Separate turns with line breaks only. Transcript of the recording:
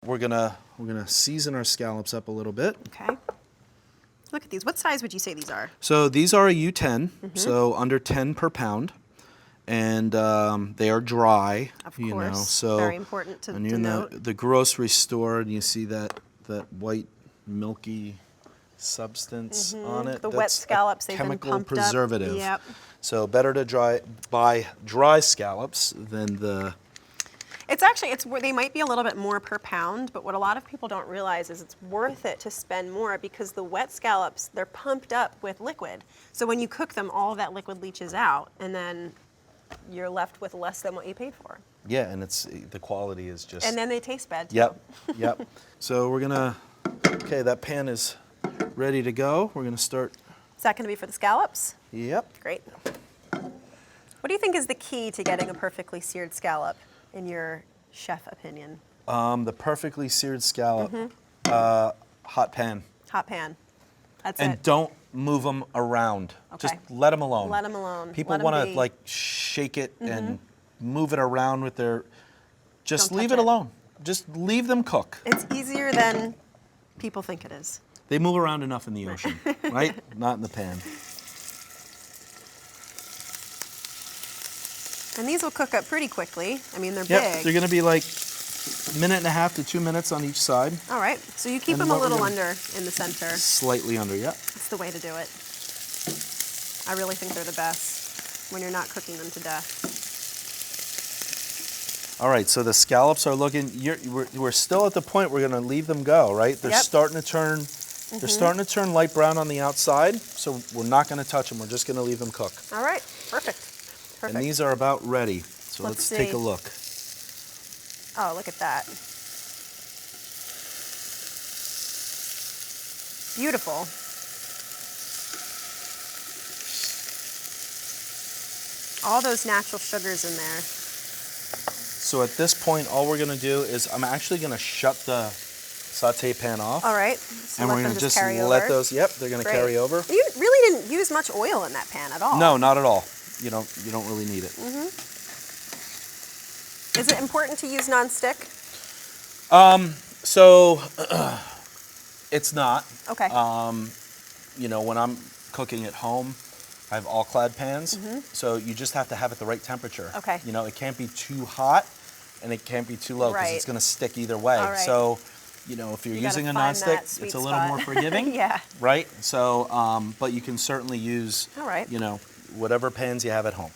We're gonna season our scallops up a little bit.
Okay. Look at these. What size would you say these are?
So these are a U10, so under 10 per pound, and they are dry.
Of
you
course.
know, so
very important to
when you're in
note.
the grocery store and you see that white milky substance on it,
The
that's
wet scallops,
a
they've been
chemical
pumped
preservative.
up. Yep.
So better to buy dry scallops than the.
It's they might be a little bit more per pound, but what a lot of people don't realize is it's worth it to spend more because the wet scallops, they're pumped up with liquid. So when you cook them, all of that liquid leaches out, and then you're left with less than what you paid for.
Yeah, and the quality is just.
And then they taste bad too.
Yep, yep. So we're gonna. Okay, that pan is ready to go. We're gonna start.
Is that going to be for the scallops?
Yep.
Great. What do you think is the key to getting a perfectly seared scallop, in your chef opinion?
The perfectly seared scallop, hot pan.
Hot pan. That's
And
it.
don't move them around.
Okay.
Just let them alone.
Let them alone.
People
Let 'em
want to
be.
like shake it and move it around with their. Just
Don't
leave
touch
it
it.
alone. Just leave them cook.
It's easier than people think it is.
They move around enough in the ocean, right? Not in the pan.
And these will cook up pretty quickly. I mean, they're
Yep,
big.
they're going to be like a minute and a half to 2 minutes on each side.
All right, so you keep
And
them a
what we're
little
gonna-
under in the center.
Slightly under, yep.
That's the way to do it. I really think they're the best when you're not cooking them to death.
All right, so the scallops are looking. We're still at the point we're going to leave them go, right? They're
Yep.
starting to turn. They're starting to turn light brown on the outside, so we're not going to touch them. We're just going to leave them cook.
All right, perfect. Perfect.
And these are about ready. So
Let's
let's take
see.
a look.
Oh, look at that. Beautiful. All those natural sugars in there.
So at this point, all we're going to do is I'm actually going to shut the saute pan off.
All right. So
And
let
we're
them
going to just
carry
let
over.
those, yep, they're going to
Great.
carry over.
You really didn't use much oil in that pan at all.
No, not at all. You don't really need it.
Is it important to use nonstick?
So it's not.
Okay.
You know, when I'm cooking at home, I have all clad pans, so you just have to have it the right temperature.
Okay.
You know, it can't be too hot and it can't be too low because
Right.
it's going to stick either way.
All right.
So, you know, if you're
You gotta
using a
find
nonstick,
that
it's
sweet
a little
spot.
more forgiving.
Yeah.
Right? So, but you can certainly use,
All right.
you know, whatever pans you have at home.